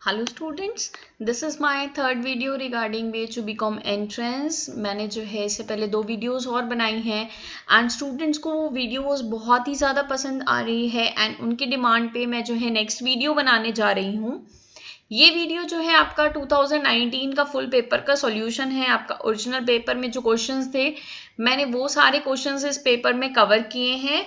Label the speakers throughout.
Speaker 1: Hello students, this is my third video regarding BHU BCom entrance. मैंने जो है इससे पहले 2 वीडियोस और बनाई हैं एंड स्टूडेंट्स को वो वीडियोस बहुत ही ज़्यादा पसंद आ रही है एंड उनकी डिमांड पे मैं जो है नेक्स्ट वीडियो बनाने जा रही हूँ। ये वीडियो जो है आपका 2019 का फुल पेपर का सॉल्यूशन है। आपका ओरिजिनल पेपर में जो क्वेश्चंस थे मैंने वो सारे क्वेश्चंस इस पेपर में कवर किए हैं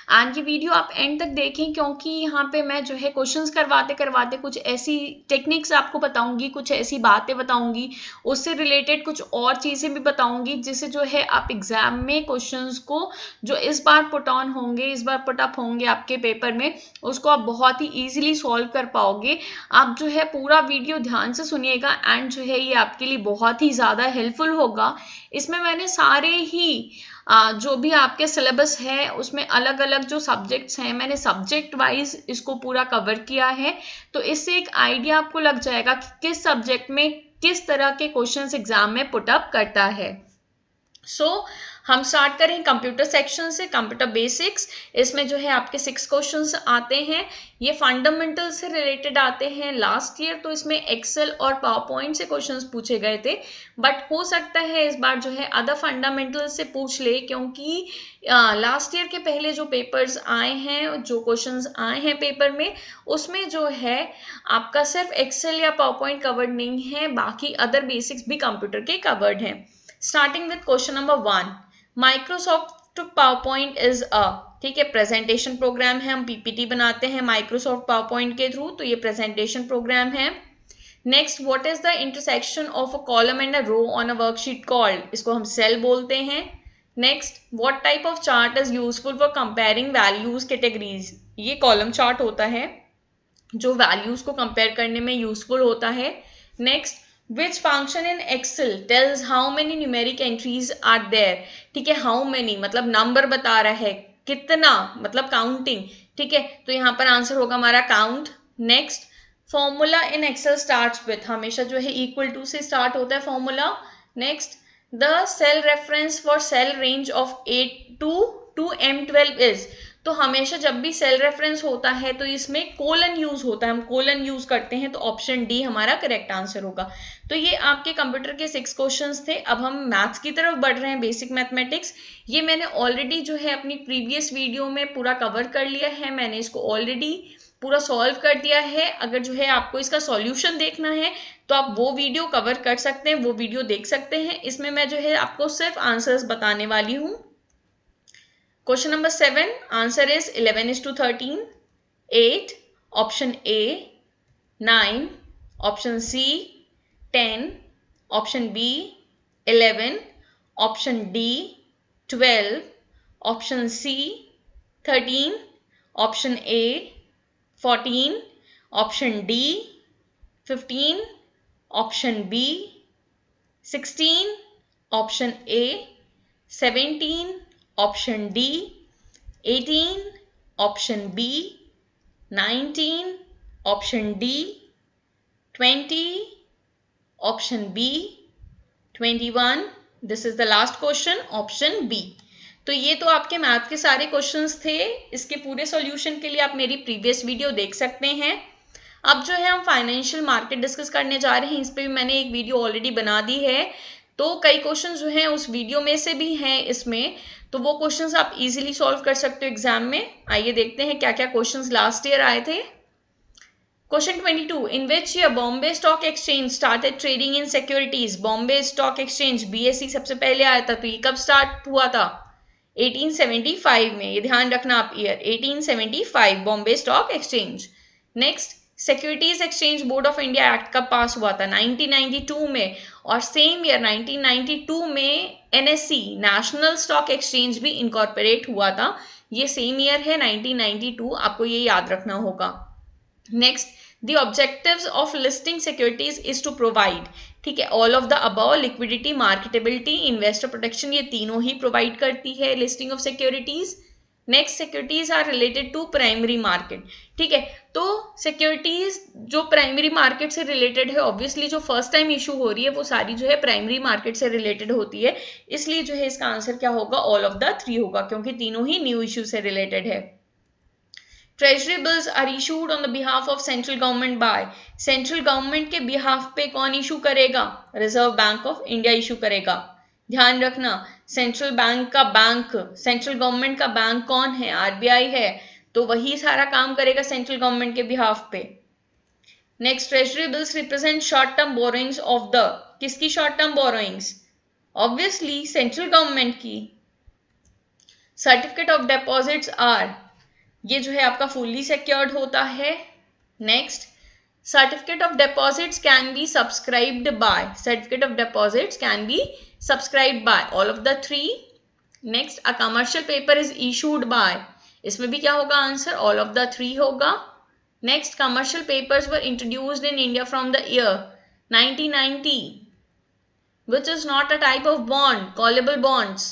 Speaker 1: एंड ये वीडियो आप एंड तक देखें क्योंकि यहाँ पे मैं जो है क्वेश्चंस करवाते करवाते कुछ ऐसी टेक्निक्स आपको बताऊंगी, कुछ ऐसी बातें बताऊंगी, उससे रिलेटेड कुछ और चीज़ें भी बताऊंगी जिससे जो है आप एग्जाम में क्वेश्चंस को जो इस बार पुट ऑन होंगे, इस बार पुट अप होंगे आपके पेपर में, उसको आप बहुत ही ईजिली सॉल्व कर पाओगे। आप जो है पूरा वीडियो ध्यान से सुनिएगा एंड जो है ये आपके लिए बहुत ही ज़्यादा हेल्पफुल होगा। इसमें मैंने सारे ही जो भी आपके सिलेबस है उसमें अलग अलग जो सब्जेक्ट्स हैं मैंने सब्जेक्ट वाइज इसको पूरा कवर किया है, तो इससे एक आइडिया आपको लग जाएगा कि किस सब्जेक्ट में किस तरह के क्वेश्चंस एग्जाम में पुट अप करता है। हम स्टार्ट करें कंप्यूटर सेक्शन से। कंप्यूटर बेसिक्स, इसमें जो है आपके 6 क्वेश्चंस आते हैं। ये फंडामेंटल से रिलेटेड आते हैं। लास्ट ईयर तो इसमें एक्सेल और पावर पॉइंट से क्वेश्चंस पूछे गए थे, बट हो सकता है इस बार जो है अदर फंडामेंटल से पूछ ले, क्योंकि लास्ट ईयर के पहले जो पेपर्स आए हैं, जो क्वेश्चंस आए हैं पेपर में, उसमें जो है आपका सिर्फ एक्सेल या पावर पॉइंट कवर्ड नहीं है, बाकी अदर बेसिक्स भी कंप्यूटर के कवर्ड हैं। Starting with question number 1, Microsoft PowerPoint is a, ठीक है, प्रेजेंटेशन प्रोग्राम है। हम पीपीटी बनाते हैं माइक्रोसॉफ्ट पावरपॉइंट के थ्रू, तो ये प्रेजेंटेशन प्रोग्राम है। Next, what is the intersection of a column and a row on a worksheet called, इसको हम सेल बोलते हैं। Next, what type of chart is useful for comparing values categories, ये column chart होता है जो values को कंपेयर करने में यूजफुल होता है। Next, which function in Excel tells how many numeric entries are there, ठीक है, how many मतलब नंबर बता रहा है, कितना मतलब काउंटिंग, ठीक है, तो यहाँ पर आंसर होगा हमारा count. Next, formula in Excel starts with, हमेशा जो है इक्वल टू से स्टार्ट होता है formula. Next, the cell reference for cell range of A2 to M12 is, तो हमेशा जब भी सेल रेफरेंस होता है तो इसमें कोलन यूज होता है, हम कोलन यूज करते हैं, तो ऑप्शन डी हमारा करेक्ट आंसर होगा। तो ये आपके कंप्यूटर के 6 क्वेश्चंस थे। अब हम मैथ्स की तरफ बढ़ रहे हैं, बेसिक मैथमेटिक्स। ये मैंने ऑलरेडी जो है अपनी प्रीवियस वीडियो में पूरा कवर कर लिया है, मैंने इसको ऑलरेडी पूरा सॉल्व कर दिया है। अगर जो है आपको इसका सॉल्यूशन देखना है तो आप वो वीडियो कवर कर सकते हैं, वो वीडियो देख सकते हैं। इसमें मैं जो है आपको सिर्फ आंसर्स बताने वाली हूँ। Question number 7, answer is 11:13, 8, option A, 9, option C, 10, option B, 11, option D, 12, option C, 13, option A, 14, option D, 15, option B, 16, option A, 17, option D, 18, option B, 19, option D, 20, option B, 21, this is the last question, option B। तो ये तो आपके math के सारे questions थे। इसके पूरे solution के लिए आप मेरी प्रीवियस वीडियो देख सकते हैं। अब जो है हम फाइनेंशियल मार्केट डिस्कस करने जा रहे हैं, इस पर भी मैंने एक वीडियो ऑलरेडी बना दी है, तो कई क्वेश्चन जो हैं उस वीडियो में से भी हैं इसमें, तो वो क्वेश्चंस आप इजीली सॉल्व कर सकते हो एग्जाम में। आइए देखते हैं क्या क्या क्वेश्चंस लास्ट ईयर आए थे। Question 22, in which year Bombay stock exchange started trading in securities. Bombay stock exchange BSE सबसे पहले आया था, तो ये कब स्टार्ट हुआ था? 1875 में, ये ध्यान रखना आप year, 1875 Bombay stock exchange. Next, securities exchange board of India act कब पास हुआ था? 1992 में, और सेम ईयर 1992 में NSE नेशनल स्टॉक एक्सचेंज भी इनकॉर्पोरेट हुआ था। ये सेम ईयर है 1992, आपको ये याद रखना होगा। Next, the objectives of listing securities is to provide, ठीक है, all of the above, liquidity, marketability, investor protection, ये तीनों ही प्रोवाइड करती है listing of securities. Next, securities are related to primary market, ठीक है, तो सिक्योरिटीज जो प्राइमरी मार्केट से रिलेटेड है, ऑब्वियसली जो फर्स्ट टाइम इशू हो रही है वो सारी जो है प्राइमरी मार्केट से रिलेटेड होती है, इसलिए जो है इसका आंसर क्या होगा? ऑल ऑफ द 3 होगा, क्योंकि तीनों ही न्यू इशू से रिलेटेड है। Treasury bills are issued on the behalf of central government by, central government के बिहाफ पे कौन इशू करेगा? Reserve Bank of India issue करेगा। ध्यान रखना, सेंट्रल बैंक का बैंक, सेंट्रल गवर्नमेंट का बैंक कौन है? आरबीआई है, तो वही सारा काम करेगा सेंट्रल गवर्नमेंट के बिहाफ पे। Next, treasury bills represent short term borrowings of the, किसकी short term borrowings? Obviously central government की। सर्टिफिकेट ऑफ डिपॉजिट्स आर, ये जो है आपका फुल्ली सिक्योर्ड होता है। Next, certificate of deposits can be subscribed by, certificate of deposits can be subscribed by all of the three. Next, a commercial paper is issued by, इसमें भी क्या होगा answer? All of the three होगा। Next, commercial papers were introduced in India from the year 1990, which is not a type of bond, callable bonds.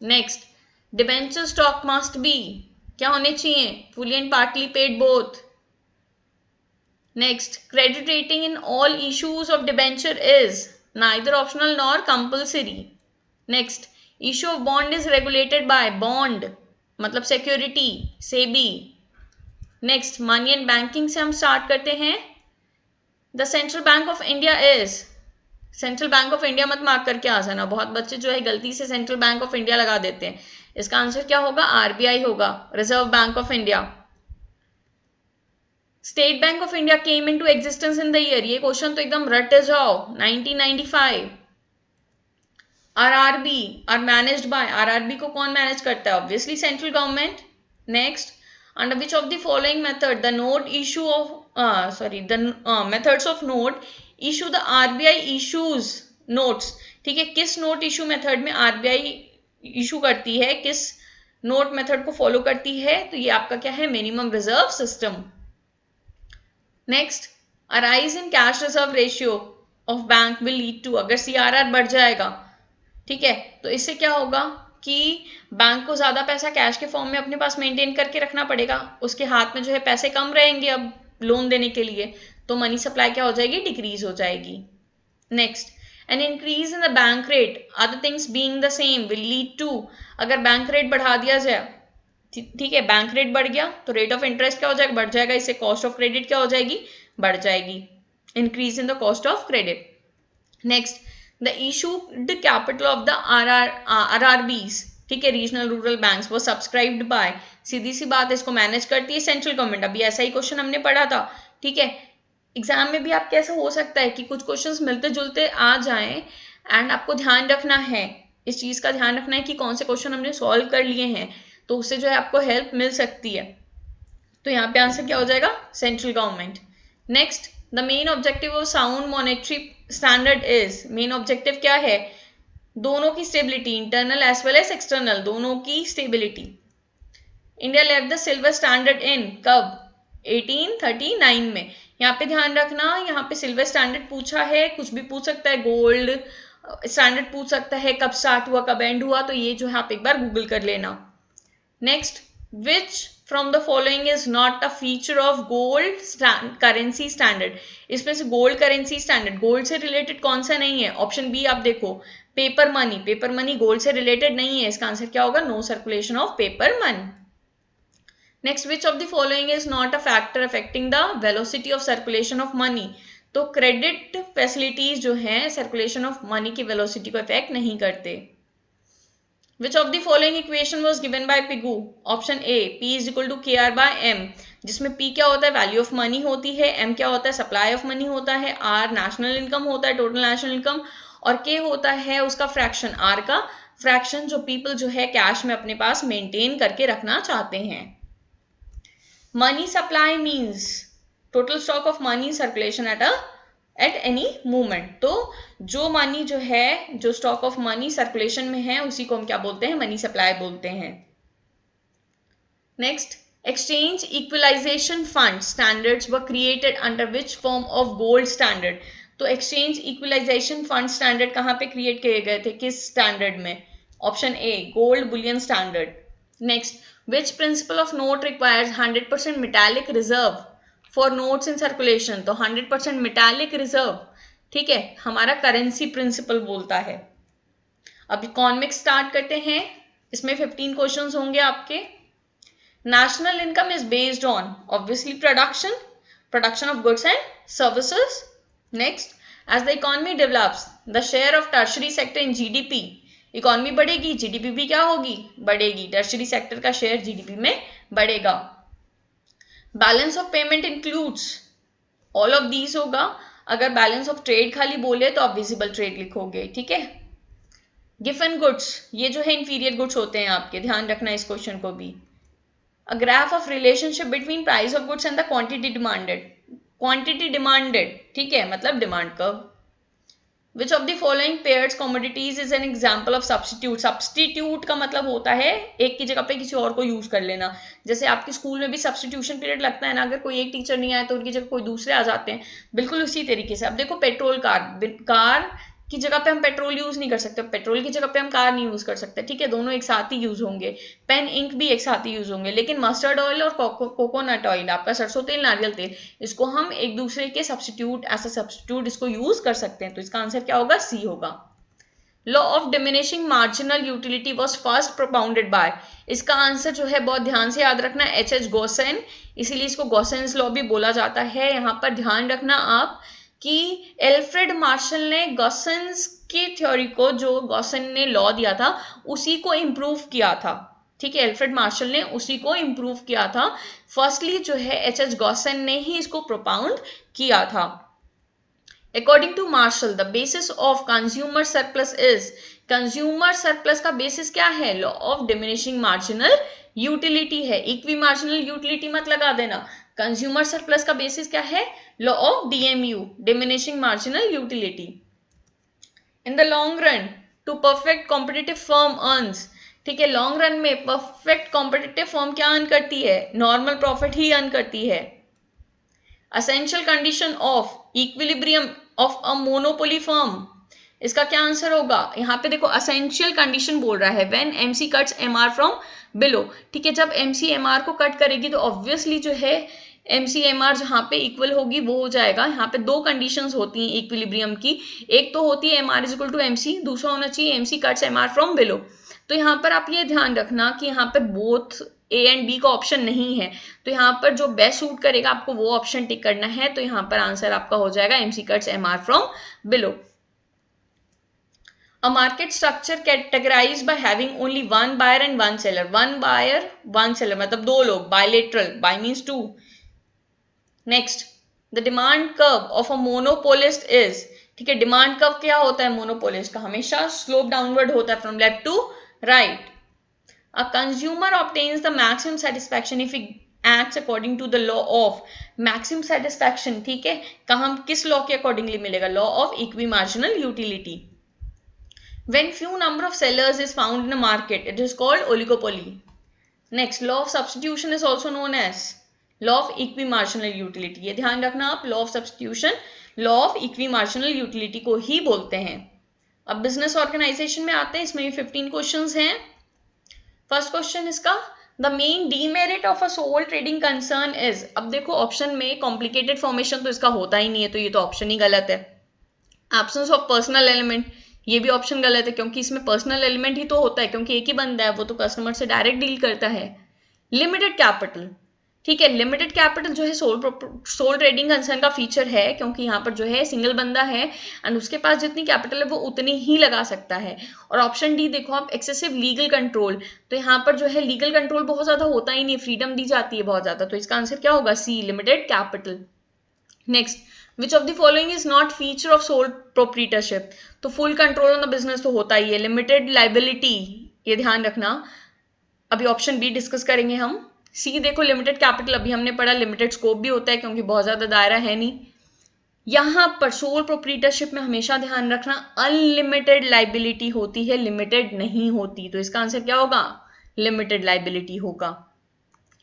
Speaker 1: Next, debenture stock must be, क्या होने चाहिए? fully and partly paid both. Next, credit rating in all issues of debenture is neither optional nor compulsory. Next, issue of bond is regulated by, bond मतलब security, SEBI. Next, money and banking से हम start करते हैं। The Central Bank of India is, central bank of India मत mark करके आ जाना, बहुत बच्चे जो है गलती से सेंट्रल बैंक ऑफ इंडिया लगा देते हैं। इसका आंसर क्या होगा? आरबीआई होगा, Reserve Bank of India. State Bank of India came into existence in the year, ये क्वेश्चन तो एकदम रटे जाओ, 1995। RRB are managed by, RRB को कौन मैनेज करता है? Obviously central government. Next, under which of the following method the note issue of, methods of note issue the RBI issues notes, ठीक है, किस नोट इशू मेथड में RBI issue करती है, किस नोट मेथड को फॉलो करती है? तो ये आपका क्या है? Minimum reserve system. Next, a rise in cash reserve ratio of bank will lead to, अगर सीआरआर बढ़ जाएगा, ठीक है, तो इससे क्या होगा कि बैंक को ज्यादा पैसा कैश के फॉर्म में अपने पास मेंटेन करके रखना पड़ेगा, उसके हाथ में जो है पैसे कम रहेंगे अब लोन देने के लिए, तो मनी सप्लाई क्या हो जाएगी? डिक्रीज हो जाएगी। Next, an increase in the bank rate other things being the same will lead to, अगर बैंक रेट बढ़ा दिया जाए, ठीक है, बैंक रेट बढ़ गया तो रेट ऑफ इंटरेस्ट क्या हो जाएगा? बढ़ जाएगा, इससे कॉस्ट ऑफ क्रेडिट क्या हो जाएगी? बढ़ जाएगी, increase in the cost of credit. Next, the issued capital of the RRBs, ठीक है, रीजनल रूरल बैंक्स, वो सब्सक्राइब्ड बाय, सीधी सी बात है, इसको मैनेज करती है सेंट्रल गवर्नमेंट। अभी ऐसा ही क्वेश्चन हमने पढ़ा था, ठीक है। एग्जाम में भी आप कैसे हो सकता है कि कुछ क्वेश्चंस मिलते जुलते आ जाएं, एंड आपको ध्यान रखना है, इस चीज का ध्यान रखना है कि कौन से क्वेश्चन हमने सॉल्व कर लिए हैं, तो उससे जो है आपको हेल्प मिल सकती है। तो यहाँ पे आंसर क्या हो जाएगा? Central government. Next, the main objective of sound monetary standard is, main objective क्या है? दोनों की stability, internal as well as external, दोनों की stability. India left the silver standard in, कब? 1839 में। यहाँ पे ध्यान रखना, यहाँ पे सिल्वर स्टैंडर्ड पूछा है, कुछ भी पूछ सकता है, गोल्ड स्टैंडर्ड पूछ सकता है, कब स्टार्ट हुआ, कब एंड हुआ, तो ये जो है आप एक बार गूगल कर लेना। Next, which from the following is not a feature of gold currency standard, इसमें से गोल्ड करेंसी स्टैंडर्ड गोल्ड से रिलेटेड कौन सा नहीं है? ऑप्शन बी आप देखो, paper money, paper money gold से रिलेटेड नहीं है, इसका आंसर क्या होगा? No circulation of paper money. Next, which of the following is not a factor affecting the velocity of circulation of money, तो क्रेडिट फैसिलिटीज जो हैं सर्कुलेशन ऑफ मनी की वेलोसिटी को इफेक्ट नहीं करते। Which of the following equation was given by Pigou? Option A, P is equal to KR by M, जिसमें P क्या होता है? वैल्यू ऑफ मनी होती है, M क्या होता है? सप्लाई ऑफ मनी होता है, R नेशनल इनकम होता है, टोटल नेशनल इनकम, और K होता है उसका फ्रैक्शन, R का फ्रैक्शन जो पीपल जो है कैश में अपने पास मेंटेन करके रखना चाहते हैं। Money supply means total stock of money circulation at any moment, तो जो मनी जो है, जो स्टॉक ऑफ मनी सर्कुलेशन में है, उसी को हम क्या बोलते हैं? मनी सप्लाई बोलते हैं। Next, exchange equalisation fund standards were created under which form of gold standard, तो एक्सचेंज इक्वलाइजेशन फंड स्टैंडर्ड कहाँ पे क्रिएट किए गए थे, किस स्टैंडर्ड में? Option A, gold bullion standard. Next, which principle of note requires 100% metallic reserve for notes in circulation, तो 100% metallic reserve, ठीक है, हमारा करेंसी प्रिंसिपल बोलता है। अब इकोनॉमिक्स स्टार्ट करते हैं, इसमें 15 क्वेश्चंस होंगे आपके। National income is based on obviously production of goods and services. Next, as the economy develops, the share of tertiary sector in GDP, economy बढ़ेगी, जीडीपी भी क्या होगी, बढ़ेगी, टर्शरी सेक्टर का शेयर जीडीपी में बढ़ेगा. Balance of payment includes all of these होगा. अगर बैलेंस ऑफ ट्रेड खाली बोले तो आप विजिबल ट्रेड लिखोगे. ठीक है. गिवन गुड्स, ये जो है इंफीरियर गुड्स होते हैं आपके, ध्यान रखना इस क्वेश्चन को भी. A graph of relationship between price of goods and the quantity demanded. Quantity demanded, ठीक है, मतलब demand curve. Which of the following pairs commodities is an example of substitute? Substitute का मतलब होता है एक की जगह पे किसी और को यूज कर लेना. जैसे आपके स्कूल में भी सब्सटीट्यूशन पीरियड लगता है ना, अगर कोई एक टीचर नहीं आए तो उनकी जगह कोई दूसरे आ जाते हैं. बिल्कुल उसी तरीके से. अब देखो पेट्रोल कार की जगह पे हम पेट्रोल यूज नहीं कर सकते, पेट्रोल की जगह पे हम कार नहीं यूज कर सकते. ठीक है, दोनों एक साथ ही यूज होंगे. पेन इंक भी एक साथ ही यूज होंगे. लेकिन मस्टर्ड ऑयल और कोकोनट ऑयल, आपका सरसों तेल, नारियल तेल, इसको हम एक दूसरे के सब्सटीट्यूट, एज अ सब्सटीट्यूट इसको यूज कर सकते हैं. तो इसका आंसर क्या होगा, सी होगा. Law of diminishing marginal utility was first propounded bye, इसका आंसर जो है बहुत ध्यान से याद रखना, एच गॉसेन. इसीलिए इसको गॉसेन्स लॉ भी बोला जाता है. यहाँ पर ध्यान रखना आप कि एल्फ्रेड मार्शल ने गॉसेन्स की थ्योरी को, जो गॉसेन ने लॉ दिया था, उसी को इम्प्रूव किया था. ठीक है, एल्फ्रेड मार्शल ने उसी को इम्प्रूव किया था. फर्स्टली जो है एच गॉसेन ने ही इसको प्रोपाउंड किया था. According to Marshall the basis of consumer surplus is, consumer surplus का बेसिस क्या है, law of diminishing marginal utility है. इक्वी मार्जिनल यूटिलिटी मत लगा देना. कंज्यूमर सरप्लस का बेसिस क्या है, law of DMU, diminishing marginal utility. In the long run to perfect competitive firm earns, ठीक है, लॉन्ग रन में परफेक्ट कॉम्पिटिटिव फर्म क्या अर्न करती है, नॉर्मल प्रॉफिट ही अर्न करती है. Essential condition of equilibrium of a monopoly firm, इसका क्या आंसर होगा. यहाँ पे देखो असेंशियल कंडीशन बोल रहा है, when MC cuts MR from below. ठीक है, जब एमसी एमआर को कट करेगी तो ऑब्वियसली जो है एमसी एमआर जहाँ पे इक्वल होगी वो हो जाएगा. यहाँ पे दो कंडीशंस होती हैं इक्विलिब्रियम की, एक तो होती है MR is equal to MC, दूसरा होना चाहिए MC cuts MR from below. तो यहाँ पर आप ये ध्यान रखना कि यहाँ पे बोथ ए एंड बी का ऑप्शन नहीं है, तो यहाँ पर जो बेस्ट सूट करेगा आपको वो ऑप्शन टिक करना है. तो यहाँ पर आंसर आपका हो जाएगा MC cuts MR from below. A market structure categorized by having only one buyer and one seller. One buyer, one seller मतलब दो लोग, bilateral, by means two. Next, the demand curve of a monopolist is, ठीक है, demand curve क्या होता है monopolist का, हमेशा स्लोप डाउनवर्ड होता है from left to right. A consumer obtains the maximum satisfaction if he acts according to the law of maximum satisfaction. ठीक है, कहाँ किस लॉ के अकॉर्डिंगली मिलेगा, law of equi marginal utility. When few number of sellers is found in a market, it is called oligopoly. Next, law of substitution is also known as law of equimarginal utility. ये ध्यान रखना आप, law of substitution, law of equimarginal utility को ही बोलते हैं. अब business organisation में आते हैं, इसमें भी 15 क्वेश्चंस हैं. फर्स्ट क्वेश्चन इसका, the main demerit of a sole trading concern is. अब देखो ऑप्शन में कॉम्प्लिकेटेड फॉर्मेशन तो इसका होता ही नहीं है, तो ये तो ऑप्शन ही गलत है. एब्सेंस ऑफ पर्सनल एलिमेंट, ये भी ऑप्शन गलत है क्योंकि इसमें पर्सनल एलिमेंट ही तो होता है, क्योंकि एक ही बंदा है वो तो कस्टमर से डायरेक्ट डील करता है. लिमिटेड कैपिटल, ठीक है, लिमिटेड कैपिटल जो है सोल ट्रेडिंग कंसर्न का फीचर है, क्योंकि यहाँ पर जो है सिंगल बंदा है एंड उसके पास जितनी कैपिटल है वो उतनी ही लगा सकता है. और ऑप्शन डी देखो आप, एक्सेसिव लीगल कंट्रोल, तो यहाँ पर जो है लीगल कंट्रोल बहुत ज्यादा होता ही नहीं, फ्रीडम दी जाती है बहुत ज्यादा. तो इसका आंसर क्या होगा, C, limited capital. Next, Which of the following is not feature of sole proprietorship? तो full control on the business तो होता ही है. Limited liability, ये ध्यान रखना. अभी ऑप्शन बी डिस्कस करेंगे हम. सी देखो लिमिटेड कैपिटल अभी हमने पढ़ा, लिमिटेड स्कोप भी होता है क्योंकि बहुत ज्यादा दायरा है नहीं. यहाँ पर सोल प्रोप्रीटरशिप में हमेशा ध्यान रखना अनलिमिटेड लाइबिलिटी होती है, लिमिटेड नहीं होती. तो इसका आंसर क्या होगा, लिमिटेड लाइबिलिटी होगा.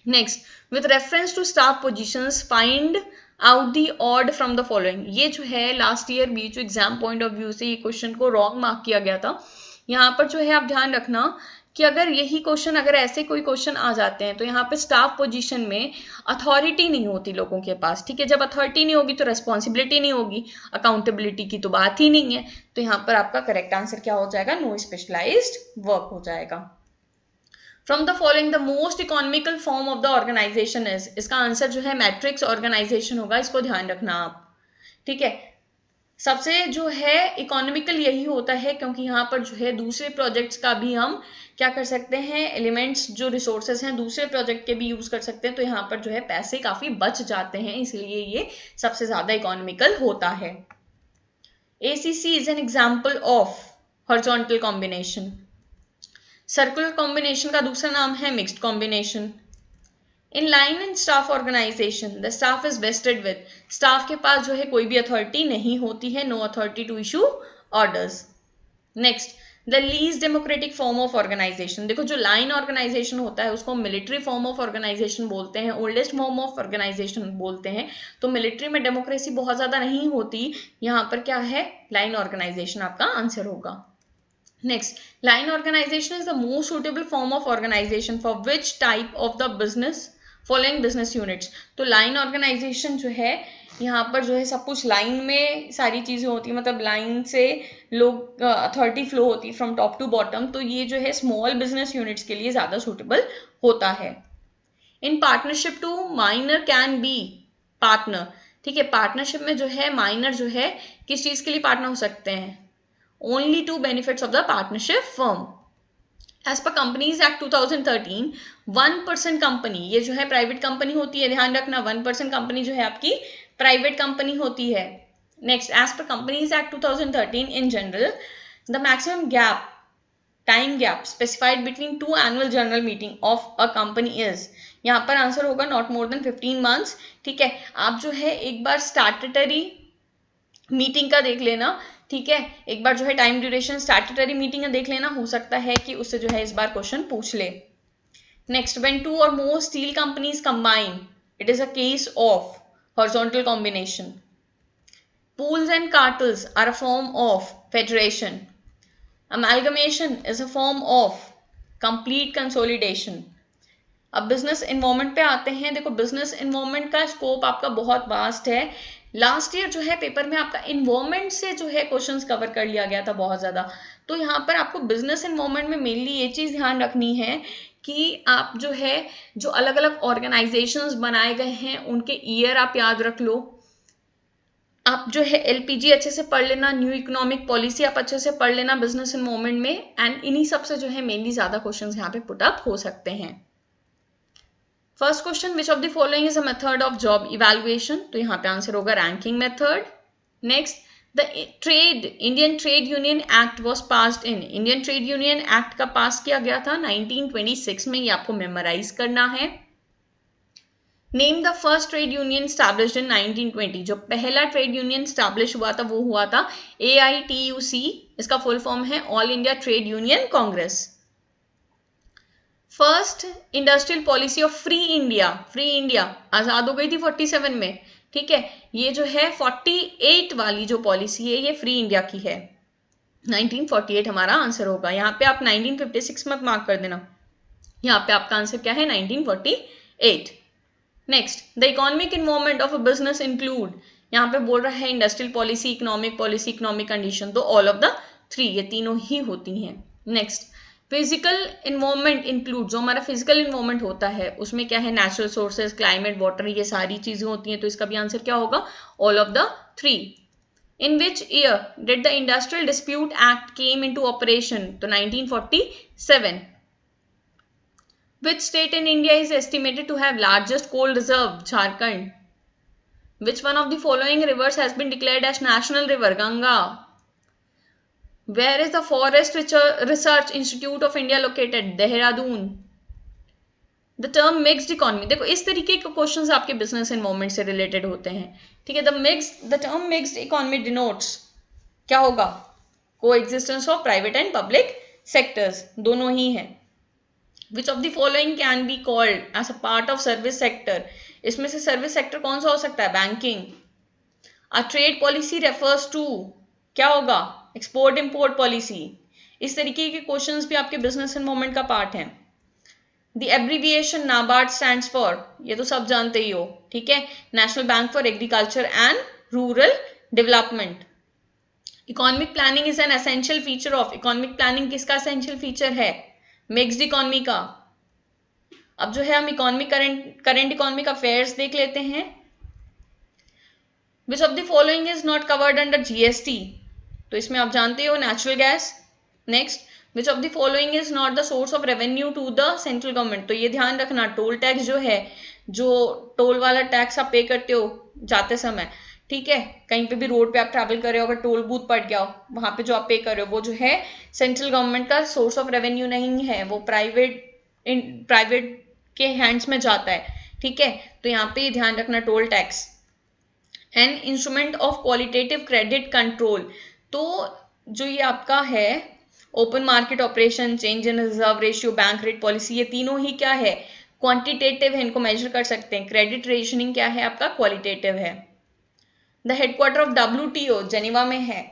Speaker 1: Next, with reference to staff positions find out the odd from the following. ये जो है लास्ट ईयर बीच एग्जाम पॉइंट ऑफ व्यू से ये क्वेश्चन को रॉन्ग मार्क किया गया था. यहाँ पर जो है आप ध्यान रखना कि अगर यही क्वेश्चन, अगर ऐसे कोई क्वेश्चन आ जाते हैं तो यहाँ पे स्टाफ पोजीशन में अथॉरिटी नहीं होती लोगों के पास. ठीक है, जब अथॉरिटी नहीं होगी तो रेस्पॉन्सिबिलिटी नहीं होगी, अकाउंटेबिलिटी की तो बात ही नहीं है. तो यहाँ पर आपका करेक्ट आंसर क्या हो जाएगा, नो स्पेशलाइज्ड वर्क हो जाएगा. From the following the most economical form of the organisation is, इसका आंसर जो है मैट्रिक्स ऑर्गेनाइजेशन होगा, इसको ध्यान रखना आप, ठीक है। सबसे जो है इकोनॉमिकल यही होता है, क्योंकि यहाँ पर जो है दूसरे प्रोजेक्ट्स का भी हम क्या कर सकते हैं, एलिमेंट्स जो रिसोर्सेज हैं दूसरे प्रोजेक्ट के भी यूज कर सकते हैं, तो यहाँ पर जो है पैसे काफी बच जाते हैं, इसलिए ये सबसे ज्यादा इकोनॉमिकल होता है। ACC is an example of horizontal combination. Circular combination का दूसरा नाम है mixed combination. In line and staff organisation the staff is vested with, staff के पास जो है कोई भी अथॉरिटी नहीं होती है, no authority to issue orders. Next, the least democratic form of organisation, देखो जो लाइन ऑर्गेनाइजेशन होता है उसको मिलिट्री फॉर्म ऑफ ऑर्गेनाइजेशन बोलते हैं, ओल्डेस्ट फॉर्म ऑफ ऑर्गेनाइजेशन बोलते हैं। तो मिलिट्री में डेमोक्रेसी बहुत ज्यादा नहीं होती, यहाँ पर क्या है, लाइन ऑर्गेनाइजेशन आपका आंसर होगा। Next, line organization is the most suitable form of organization for which type of the business following business units. तो line organization जो है यहाँ पर जो है सब कुछ लाइन में सारी चीजें होती है, मतलब लाइन से लोग अथॉरिटी फ्लो होती है फ्रॉम टॉप टू बॉटम, तो ये जो है स्मॉल बिजनेस यूनिट्स के लिए ज्यादा सुटेबल होता है। In partnership to minor can be partner, ठीक है, पार्टनरशिप में जो है माइनर जो है किस चीज के लिए पार्टनर हो सकते हैं, only two benefits of the partnership firm. As per Companies Act 2013, 1% company, ये जो है प्राइवेट कंपनी होती है, ध्यान रखना 1% कंपनी जो है आपकी प्राइवेट कंपनी होती है। नेक्स्ट, एज पर Companies Act 2013 in general, the maximum gap, time gap specified between two annual general meeting of a company is, यहाँ पर आंसर होगा नॉट मोर देन 15 months, ठीक है। आप जो है एक बार स्टैट्यूटरी मीटिंग का देख लेना, ठीक है, एक बार जो है टाइम ड्यूरेशन स्टैट्यूटरी मीटिंग का देख लेना, हो सकता है कि उससे जो है इस बार क्वेश्चन पूछ ले। Next, when two or more steel companies combine it is a case of horizontal combination. Pools and cartels are a form of federation. Amalgamation is a form of complete consolidation. अब business environment पे आते हैं। देखो business environment का scope आपका बहुत vast है। Last year जो है पेपर में आपका इन्वायरमेंट से जो है क्वेश्चंस कवर कर लिया गया था बहुत ज्यादा, तो यहाँ पर आपको बिजनेस इन्वायरमेंट में मेनली ये चीज ध्यान रखनी है कि आप जो है जो अलग अलग ऑर्गेनाइजेशंस बनाए गए हैं उनके ईयर आप याद रख लो। आप जो है LPG अच्छे से पढ़ लेना, न्यू इकोनॉमिक पॉलिसी आप अच्छे से पढ़ लेना बिजनेस इन्वायरमेंट में, एंड इन्हीं सब से जो है मेनली ज्यादा क्वेश्चंस यहाँ पे पुट अप हो सकते हैं। First question, which of the following is a method of job evaluation, तो यहाँ पे आंसर होगा ranking method. Next, the Indian trade union act was passed in, Indian trade union act का पास किया गया था 1926 में, ये आपको मेमोराइज करना है। Name the first trade union established इन 1920, जो पहला ट्रेड यूनियन स्टैब्लिश हुआ था वो हुआ था AITUC, इसका फुल फॉर्म है all India trade union congress. First industrial policy of free India आजाद हो गई थी 47 में, ठीक है, ये जो है 48 वाली जो पॉलिसी है ये फ्री इंडिया की है, 1948 हमारा आंसर होगा। यहाँ पे आप 1956 मत मार्क कर देना, यहाँ पे आपका आंसर क्या है 1948। Next, the economic environment of a business include, यहाँ पे बोल रहा है इंडस्ट्रियल पॉलिसी, इकोनॉमिक कंडीशन, तो ऑल ऑफ द थ्री, ये तीनों ही होती हैं। नेक्स्ट, फिजिकल इन्वायरमेंट इंक्लूड, जो हमारा फिजिकल इन्वायरमेंट होता है उसमें क्या है, नेचुरल सोर्सेज, क्लाइमेट, वाटर, ये सारी चीजें होती हैं, तो इसका भी आंसर क्या होगा, all of the three. In which year did the industrial dispute act came into operation, तो 1947। Which state in India is estimated to have largest coal reserve? Jharkhand. Which one of the following rivers has been declared as national river? Ganga. Where is the Forest Research Institute of India located? Dehradun. The term mixed economy, देखो इस तरीके के questions आपके business environment से related होते हैं, ठीक है। The term mixed economy denotes क्या होगा, coexistence of private and public sectors, दोनों ही है। Which of the following can be called as a part of service sector? इसमें से सर्विस सेक्टर कौन सा हो सकता है, banking. A trade policy refers to, क्या होगा, एक्सपोर्ट इंपोर्ट पॉलिसी। इस तरीके के क्वेश्चंस भी आपके बिजनेस एनवायरनमेंट का पार्ट है। The abbreviation NABARD stands for, ये तो सब जानते ही हो, ठीक है, national bank for agriculture and rural development. Economic planning is an essential feature of, economic planning किसका एसेंशियल फीचर है, मिक्स्ड इकोनॉमी का। अब जो है हम करंट इकोनॉमिक अफेयर्स देख लेते हैं। Which of the following is not covered under GST, तो इसमें आप जानते हो natural gas. Next, which of the following is not the source of revenue to the central government, तो ये ध्यान रखना टोल टैक्स जो है, जो टोल वाला टैक्स आप पे करते हो जाते समय, ठीक है, कहीं पे भी रोड पे आप ट्रैवल कर रहे हो, अगर टोल बूथ पड़ गया हो, वहां पे जो आप पे कर रहे हो वो जो है सेंट्रल गवर्नमेंट का सोर्स ऑफ रेवेन्यू नहीं है, वो प्राइवेट के हैंड्स में जाता है, ठीक है। तो यहाँ पे ध्यान रखना toll tax. An instrument of qualitative credit control, तो जो ये आपका है open market operation, change in reserve ratio, bank rate policy, ये तीनों ही क्या है, क्वांटिटेटिव है, इनको मेजर कर सकते हैं। क्रेडिट रेशनिंग क्या है आपका, क्वालिटेटिव है। The headquarter of WTO Geneva में है।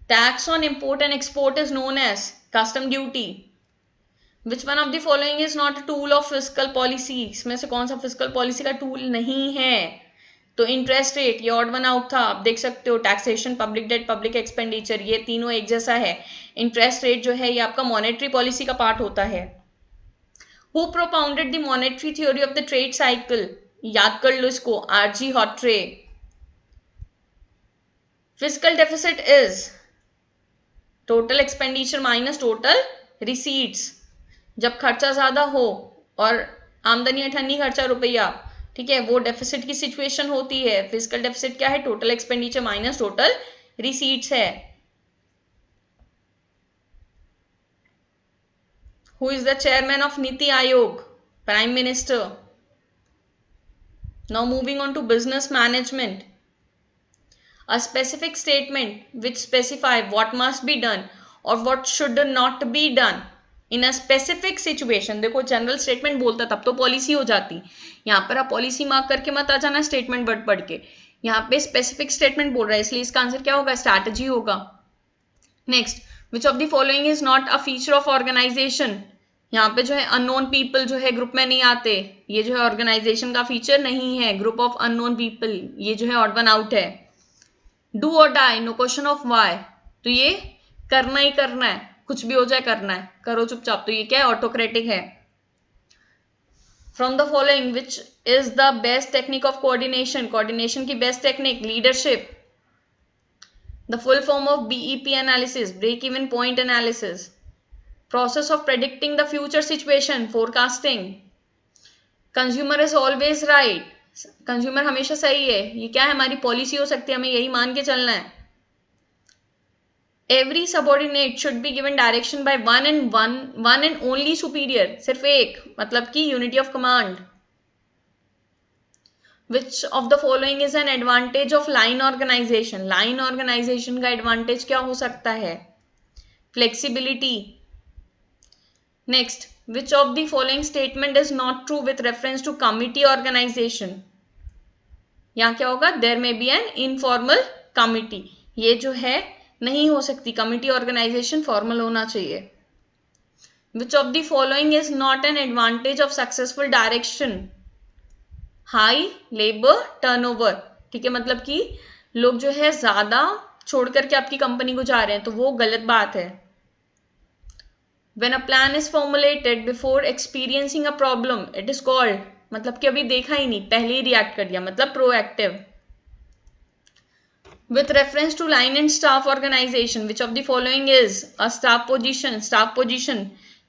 Speaker 1: Tax on import and export is known as custom duty. Which one of the following is not a tool of fiscal policy, इसमें से कौन सा फिस्कल पॉलिसी का टूल नहीं है, तो इंटरेस्ट रेट, ये ऑड वन आउट था, आप देख सकते हो। Taxation, public debt, public expenditure, ये तीनों एक जैसा है। इंटरेस्ट रेट जो है ये आपका मॉनेटरी पॉलिसी का पार्ट होता है। Who propounded the monetary theory of the trade cycle, याद कर लो इसको, RG Hawtrey. Fiscal deficit is total expenditure minus total receipts, जब खर्चा ज्यादा हो और आमदनी अठन्नी खर्चा रुपया, ठीक है, वो डेफिसिट की सिचुएशन होती है। फिस्कल डेफिसिट क्या है, total expenditure minus total receipts है। Who is the chairman of NITI Aayog, prime minister. Now moving on to business management. A specific statement which specify what must be done or what should not be done in a specific situation, देखो general statement बोलता तब तो policy हो जाती, यहाँ पर आप policy mark करके मत आ जाना स्टेटमेंट वर्ड पढ़ के, यहाँ पे स्पेसिफिक स्टेटमेंट बोल रहा है, इसलिए इसका आंसर क्या होगा, स्ट्रैटेजी होगा। Next, which of the following is not a feature of organisation, यहाँ पे जो है अननोन पीपल जो है ग्रुप में नहीं आते, ये जो है ऑर्गेनाइजेशन का फीचर नहीं है। ग्रुप ऑफ अननोन पीपल, ये जो है ऑड वन आउट है। Do or die, no question of why, तो ये करना ही करना है, कुछ भी हो जाए करना है, करो चुपचाप, तो ये क्या है, ऑटोक्रेटिक है। From the following which is the best technique of coordination, coordination की best technique, leadership. The full form of BEP analysis, break even point analysis. Process of predicting the future situation, forecasting. Consumer is always right, consumer हमेशा सही है, ये क्या है, हमारी policy हो सकती है, हमें यही मान के चलना है। Every subordinate should be given direction by one and only superior, सिर्फ एक, मतलब कि unity of command. Which of the following is an advantage of line organisation, line organisation का एडवांटेज क्या हो सकता है, flexibility. Next, which of the following statement is not true with reference to committee organization, यहाँ क्या होगा, there may be an informal committee, ये जो है नहीं हो सकती, कमिटी ऑर्गेनाइजेशन फॉर्मल होना चाहिए। which of the following is not an advantage of successful direction, high labor turnover, ठीक है, मतलब कि लोग जो है ज्यादा छोड़ करके आपकी कंपनी को जा रहे हैं, तो वो गलत बात है। When a plan is formulated before experiencing a problem, it is called, मतलब कि अभी देखा ही नहीं, पहले ही रिएक्ट कर दिया, मतलब proactive. With reference to line and staff organization, which of the following is a staff position, staff position,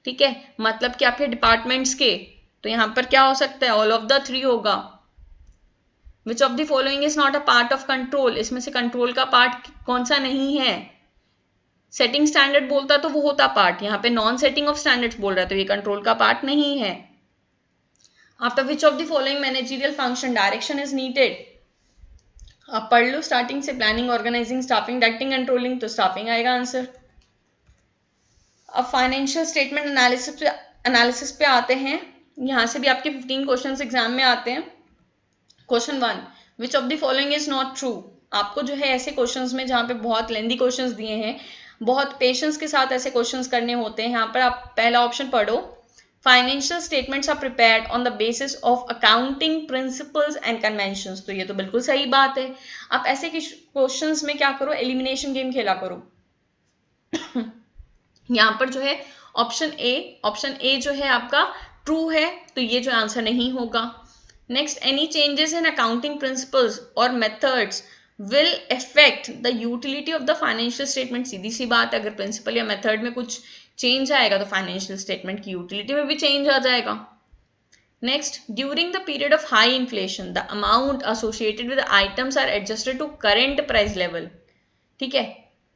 Speaker 1: ठीक है, मतलब कि आपके डिपार्टमेंट्स के, तो यहाँ पर क्या हो सकता है, all of the three होगा। Which of the following is not a part of control, इसमें से कंट्रोल का पार्ट कौन सा नहीं है, सेटिंग स्टैंडर्ड बोलता तो वो होता पार्ट, यहाँ पे नॉन सेटिंग ऑफ स्टैंडर्ड्स बोल रहा है, तो ये कंट्रोल का पार्ट नहीं है। After which of the following managerial function direction is needed, आप पढ़ लो स्टार्टिंग से, planning, organising, staffing, directing, controlling, तो स्टाफिंग आएगा आंसर। अब फाइनेंशियल स्टेटमेंट एनालिसिस पे आते हैं, यहाँ से भी आपके 15 क्वेश्चन एग्जाम में आते हैं। Question 1, which of the following is not true, आपको जो है ऐसे क्वेश्चंस में जहाँ पे बहुत लेंदी क्वेश्चंस दिए हैं, बहुत पेशेंस के साथ ऐसे क्वेश्चंस करने होते हैं। यहाँ पर आप पहला ऑप्शन पढ़ो, financial statements are prepared on the basis of accounting principles and conventions, तो ये तो बिल्कुल सही बात है। आप ऐसे क्वेश्चंस में क्या करो, एलिमिनेशन गेम खेला करो। यहाँ पर जो है ऑप्शन ए जो है आपका ट्रू है तो ये जो आंसर नहीं होगा। Next, any changes in accounting principles और methods will affect the utility of the financial statement. सीधी सी बात है, अगर प्रिंसिपल या मेथड में कुछ चेंज आएगा तो फाइनेंशियल स्टेटमेंट की यूटिलिटी में भी चेंज आ जाएगा। Next, during the period of high inflation the amount associated with items are adjusted to current price level. ठीक है,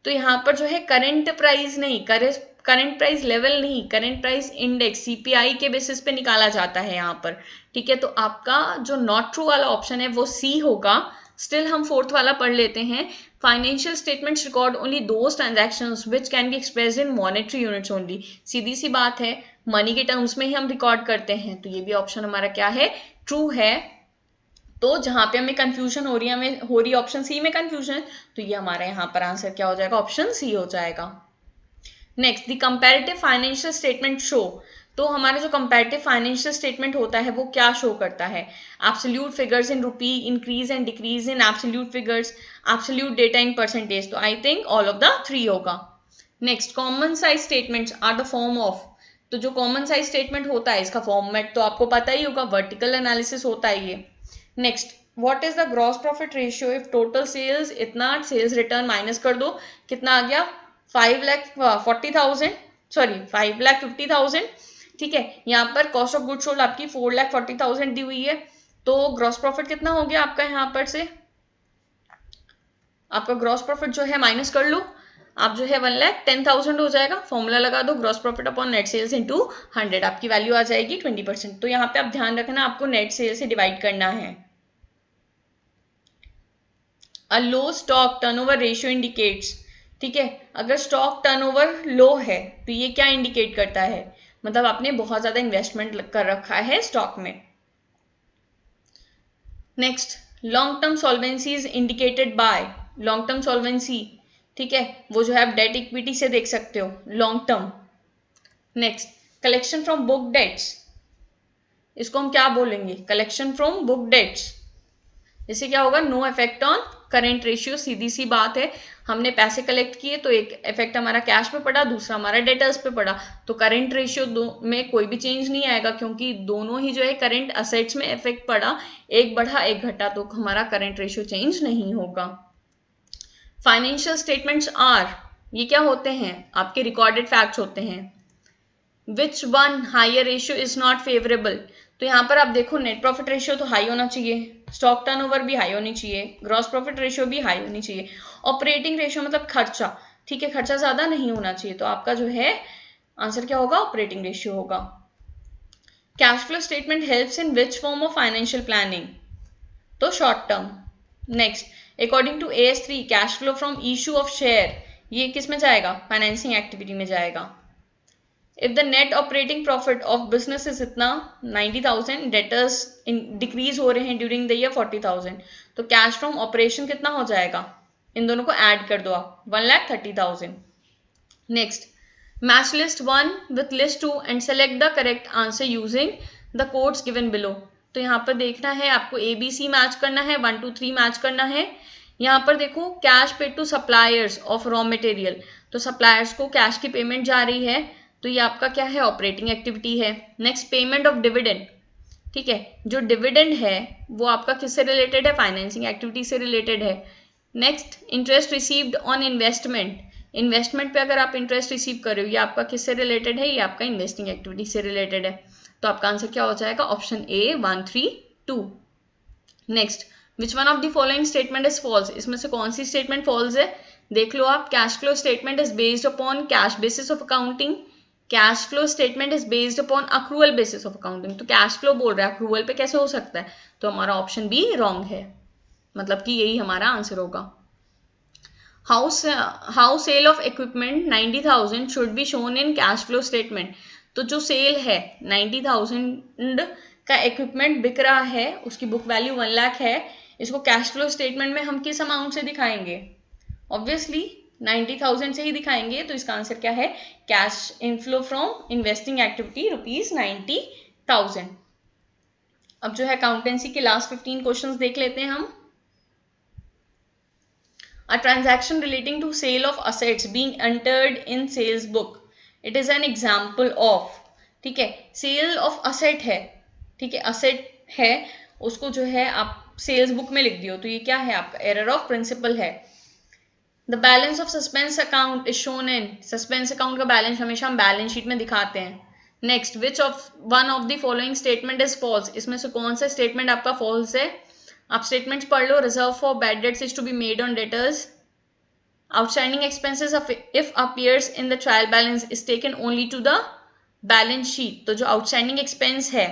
Speaker 1: तो यहाँ पर जो है करंट प्राइस नहीं, करंट प्राइस लेवल नहीं, करंट प्राइस इंडेक्स सीपीआई के बेसिस पे निकाला जाता है यहाँ पर। ठीक है, तो आपका जो नॉट ट्रू वाला ऑप्शन है वो सी होगा। स्टिल हम फोर्थ वाला पढ़ लेते हैं। Financial statements record only those transactions which can be expressed in monetary units only. सीधी सी बात है, मनी के टर्म्स में ही हम रिकॉर्ड करते हैं, तो ये भी ऑप्शन हमारा क्या है, ट्रू है। तो जहां पे हमें कंफ्यूजन हो रही है, हमें हो रही है ऑप्शन सी में कंफ्यूजन, तो ये हमारे यहाँ पर आंसर क्या हो जाएगा, ऑप्शन सी हो जाएगा। Next, the comparative financial statement show. तो हमारा जो कंपैरेटिव फाइनेंशियल स्टेटमेंट होता है वो क्या शो करता है, absolute figures in rupee, increase and decrease in absolute figures, absolute data in percentage. तो I think all of the three होगा। Next, common size statements are the form of. तो जो कॉमन साइज स्टेटमेंट होता है इसका format तो आपको पता ही होगा, वर्टिकल एनालिसिस होता है ये। Next, what is the gross profit ratio if total sales इतना, सेल्स रिटर्न माइनस कर दो, कितना आ गया 5,40,000, सॉरी 5,50,000। ठीक है, यहाँ पर कॉस्ट ऑफ गुड सोल्ड आपकी 4,40,000 दी हुई है, तो ग्रॉस प्रॉफिट कितना हो गया आपका, यहाँ पर से आपका ग्रॉस प्रॉफिट जो है माइनस कर लो, आप जो है 1,10,000 हो जाएगा। फॉर्मूला लगा दो, gross profit upon net sales into 100, आपकी वैल्यू आ जाएगी 20%। तो यहाँ पे आप ध्यान रखना, आपको नेट सेल से डिवाइड करना है। अ लो स्टॉक टर्नओवर रेशियो इंडिकेट्स। ठीक है, अगर स्टॉक टर्नओवर लो है तो ये क्या इंडिकेट करता है, मतलब आपने बहुत ज्यादा इन्वेस्टमेंट कर रखा है स्टॉक में। Next, long term solvency is indicated by, long term solvency, ठीक है, वो जो है आप डेट इक्विटी से देख सकते हो, long term. Next, collection from book debts, इसको हम क्या बोलेंगे, कलेक्शन फ्रॉम बुक डेट्स। इससे क्या होगा, no effect on current ratio. सीधी सी बात है, हमने पैसे कलेक्ट किए तो एक इफेक्ट हमारा कैश पे पड़ा, दूसरा हमारा डेटर्स पे पड़ा, तो करेंट रेशियो में कोई भी चेंज नहीं आएगा, क्योंकि दोनों ही जो है करेंट असेट्स में इफेक्ट पड़ा, एक बढ़ा एक घटा, तो हमारा करेंट रेशियो चेंज नहीं होगा। फाइनेंशियल स्टेटमेंट्स आर, ये क्या होते हैं, आपके रिकॉर्डेड फैक्ट्स होते हैं। Which one higher ratio is not favourable. तो यहाँ पर आप देखो, नेट प्रॉफिट रेशियो तो हाई होना चाहिए, स्टॉक टर्नओवर भी हाई होनी चाहिए, ग्रॉस प्रॉफिट रेशियो भी हाई होनी चाहिए, ऑपरेटिंग रेशियो मतलब खर्चा, ठीक है, खर्चा ज्यादा नहीं होना चाहिए, तो आपका जो है आंसर क्या होगा, ऑपरेटिंग रेशियो होगा। Cash flow statement helps in which form of financial planning, तो short term. Next, according to AS3 cash flow from issue of share, ये किस में जाएगा, फाइनेंसिंग एक्टिविटी में जाएगा। If the net operating profit of business is इतना 90,000, debtors decrease हो रहे हैं ड्यूरिंग द ईयर 40,000, तो कैश फ्रॉम ऑपरेशन कितना हो जाएगा, इन दोनों को ऐड कर दो आप, 1,30,000। Next, match list 1 with list 2 and select the correct answer using the codes given below. तो यहाँ पर देखना है आपको ABC मैच करना है, 1 2 3 मैच करना है। यहाँ पर देखो, cash paid to suppliers of raw material, तो सप्लायर्स को कैश की पेमेंट जा रही है, तो ये आपका क्या है, ऑपरेटिंग एक्टिविटी है। नेक्स्ट, पेमेंट ऑफ डिविडेंड, ठीक है, जो डिविडेंड है वो आपका किससे रिलेटेड है, फाइनेंसिंग एक्टिविटी से रिलेटेड है। Next, interest received on investment, investment पे अगर आप इंटरेस्ट रिसीव कर रहे हो, ये आपका किससे रिलेटेड है, ये आपका इन्वेस्टिंग एक्टिविटी से रिलेटेड है, तो आपका आंसर क्या हो जाएगा, option A 1 3 2। Next, which one of the following statement is false, इसमें से कौन सी स्टेटमेंट फॉल्स है, देख लो आप। Cash flow statement is based upon cash basis of accounting, cash flow statement is based upon accrual basis of accounting, तो cash flow बोल रहा है, अक्रूअल पे कैसे हो सकता है, तो हमारा ऑप्शन बी रॉन्ग है, मतलब कि यही हमारा आंसर होगा। How sale of equipment 90,000 should be shown in cash flow statement. तो जो सेल है 90,000 का इक्विपमेंट बिक रहा है, उसकी बुक वैल्यू 1 लाख है, इसको कैश फ्लो स्टेटमेंट में हम किस अमाउंट से दिखाएंगे, ऑब्वियसली 90,000 से ही दिखाएंगे, तो इसका आंसर क्या है, cash inflow from investing activity ₹90,000। अब जो है अकाउंटेंसी के लास्ट 15 क्वेश्चंस देख लेते हैं हम। A transaction relating to sale of assets being entered in sales book, it is an example of, ठीक है, सेल ऑफ असेट है, ठीक है, असेट है, उसको जो है आप सेल्स बुक में लिख दियो, तो ये क्या है आपका एरर ऑफ प्रिंसिपल है। The balance of suspense account is shown in, suspense account का बैलेंस हमेशा हम बैलेंस शीट में दिखाते हैं। Next, which of one of the following statement is false, इसमें से कौन सा स्टेटमेंट आपका फॉल्स है। आप स्टेटमेंट्स पढ़ लो। Reserve for bad debts is to be made on debtors, outstanding expenses if appears in the trial balance is taken only to the balance sheet, तो जो आउटस्टैंडिंग एक्सपेंस है,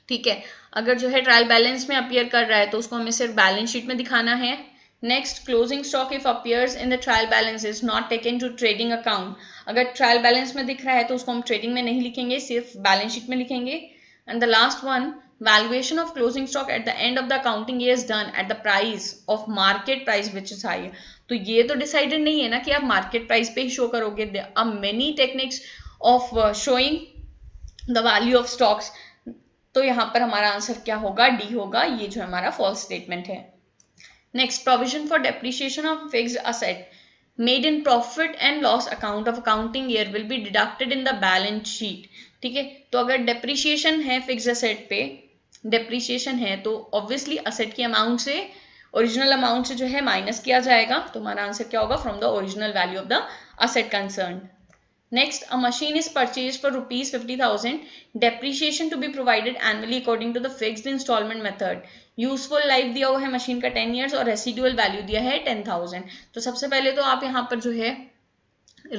Speaker 1: ठीक है, अगर जो है ट्रायल बैलेंस में अपीयर कर रहा है तो उसको हमें सिर्फ बैलेंस शीट में दिखाना है। Next, closing stock if appears in the trial balance is not taken to trading account, अगर ट्रायल बैलेंस में दिख रहा है तो उसको हम ट्रेडिंग में नहीं लिखेंगे, सिर्फ बैलेंस शीट में लिखेंगे। And the last one, valuation of closing stock at the end of the accounting year is done at the price of market price which is high, तो ये तो डिसाइडेड नहीं है ना कि आप मार्केट प्राइस पे ही शो करोगे। There are many techniques of showing the value of stocks, तो यहां पर हमारा आंसर क्या होगा, डी होगा, ये जो हमारा फॉल्स स्टेटमेंट है। Next, provision for depreciation of fixed asset made in profit and loss account of accounting year will be deducted in the balance sheet, ठीक है, तो अगर डेप्रिसिएशन है फिक्स्ड असेट पे, डेप्रिसिएशन है तो ऑब्वियसली असेट की अमाउंट से, ओरिजिनल अमाउंट से जो है माइनस किया जाएगा, तो हमारा आंसर क्या होगा, from the original value of the asset concerned. Next, a machine is purchased for rupees 50,000. Depreciation to be provided annually according to the fixed installment method. Useful life दिया हुआ है मशीन का 10 years और residual value दिया है 10,000. तो सबसे पहले तो आप यहाँ पर जो है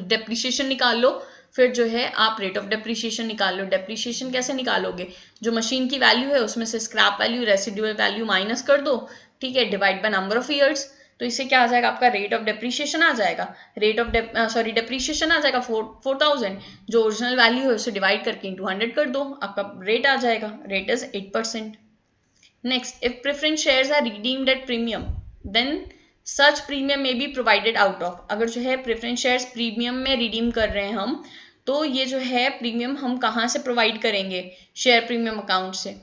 Speaker 1: depreciation निकाल लो, फिर जो है आप रेट ऑफ डेप्रिसिएशन निकाल लो। डेप्रिसिएशन कैसे निकालोगे, जो मशीन की वैल्यू है उसमें से scrap value, residual value minus कर दो, ठीक है, divide by number of years, तो इससे क्या आ जाएगा आपका रेट ऑफ डेप्रिसिएशन आ जाएगा, डेप्रिसिएशन आ जाएगा 4,000, जो ओरिजिनल वैल्यू है उसे डिवाइड करके इंटू 100 कर दो, आपका रेट आ जाएगा, rate is 8%। Next, if preference shares are redeemed at premium then such premium may be provided out of, अगर जो है प्रेफरेंस शेयर्स प्रीमियम में रिडीम कर रहे हैं हम, तो ये जो है प्रीमियम हम कहाँ से प्रोवाइड करेंगे, शेयर प्रीमियम अकाउंट से।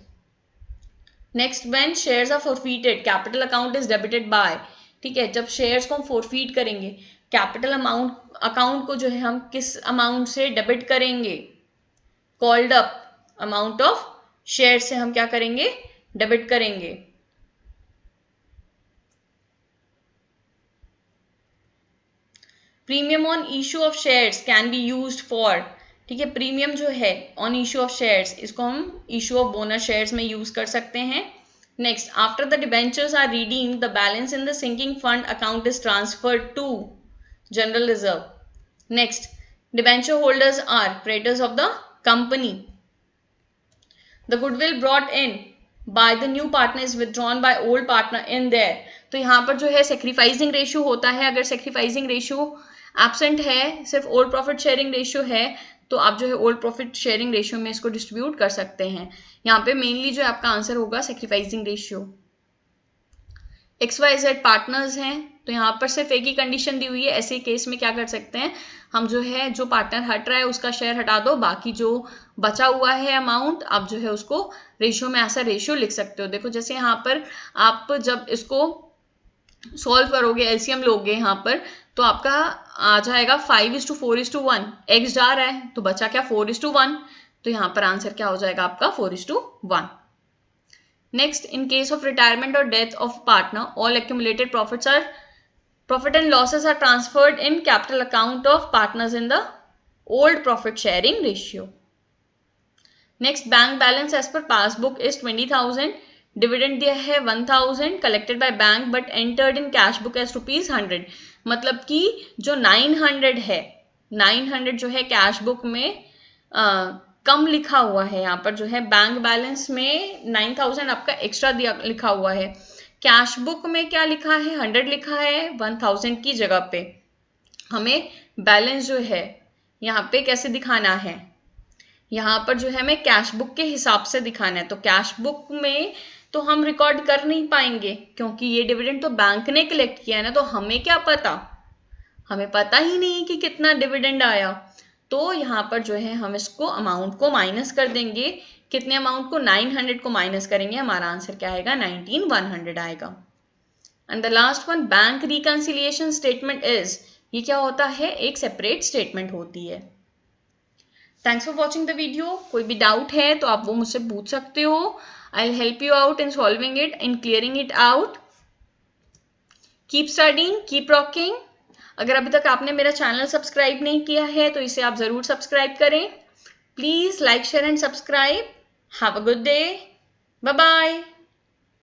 Speaker 1: Next, when shares are forfeited capital account is debited by, ठीक है, जब शेयर्स को हम फॉरफीट करेंगे कैपिटल अकाउंट को जो है हम किस अमाउंट से डेबिट करेंगे, called up amount of share से हम क्या करेंगे, डेबिट करेंगे। Premium on issue of shares can be used for, ठीक है, प्रीमियम जो है ऑन इशू ऑफ शेयर्स, इसको हम इशू ऑफ बोनस शेयर्स में यूज कर सकते हैं। Next, after the debentures are redeemed, the balance in the sinking fund account is transferred to general reserve. Next, debenture holders are creditors of the company. The goodwill brought in by the new partner is withdrawn by old partner in there. तो यहाँ पर जो है sacrificing ratio होता है, अगर sacrificing ratio absent है, सिर्फ ओल्ड प्रॉफिट शेयरिंग रेशियो है, तो आप जो है ओल्ड प्रॉफिट शेयरिंग रेशियो में इसको डिस्ट्रीब्यूट कर सकते हैं। यहाँ पे मेनली जो आपका आंसर होगा सेक्रीफाइसिंग रेशियो। XYZ पार्टनर्स हैं, तो यहाँ पर सिर्फ एक ही कंडीशन दी हुई है, ऐसे केस में क्या कर सकते हैं हम, जो है जो पार्टनर हट रहा है उसका शेयर हटा दो, बाकी जो बचा हुआ है अमाउंट आप जो है उसको रेशियो में ऐसा रेशियो लिख सकते हो। देखो जैसे यहाँ पर आप जब इसको सॉल्व करोगे, एलसीएम लोगे यहाँ पर, तो आपका आ जाएगा 5:4:1, एक्स जा रहा है तो बचा क्या 4:1, तो यहाँ पर आंसर क्या हो जाएगा आपका 4:1। Next, in case of retirement और death of partner all accumulated profit and losses are transferred in capital account of partners in the old profit sharing ratio. Next, bank balance as per passbook is 20,000, dividend दिया है 1,000 collected by bank but entered in cash book as ₹100, मतलब कि जो 900 है, 900 जो है cash book में कम लिखा हुआ है, यहाँ पर जो है बैंक बैलेंस में 9,000 आपका एक्स्ट्रा दिया लिखा हुआ है, कैश बुक में क्या लिखा है 100 लिखा है, 1000 की जगह पे हमें बैलेंस जो है यहाँ पे कैसे दिखाना है, यहाँ पर जो है हमें कैश बुक के हिसाब से दिखाना है, तो कैश बुक में तो हम रिकॉर्ड कर नहीं पाएंगे क्योंकि ये डिविडेंड तो बैंक ने कलेक्ट किया है ना, तो हमें क्या पता, हमें पता ही नहीं कि कितना डिविडेंड आया, तो यहाँ पर जो है हम इसको अमाउंट को माइनस कर देंगे, कितने अमाउंट को 900 को माइनस करेंगे, हमारा आंसर क्या आएगा 19,100 आएगा। And the last one, bank reconciliation statement is, ये क्या होता है, एक सेपरेट स्टेटमेंट होती है। Thanks for watching the video. कोई भी डाउट है तो आप वो मुझसे पूछ सकते हो। I will help you out in solving it, in clearing it out. Keep studying, keep rocking. अगर अभी तक आपने मेरा चैनल सब्सक्राइब नहीं किया है तो इसे आप जरूर सब्सक्राइब करें। Please like, share and subscribe. Have a good day. Bye bye.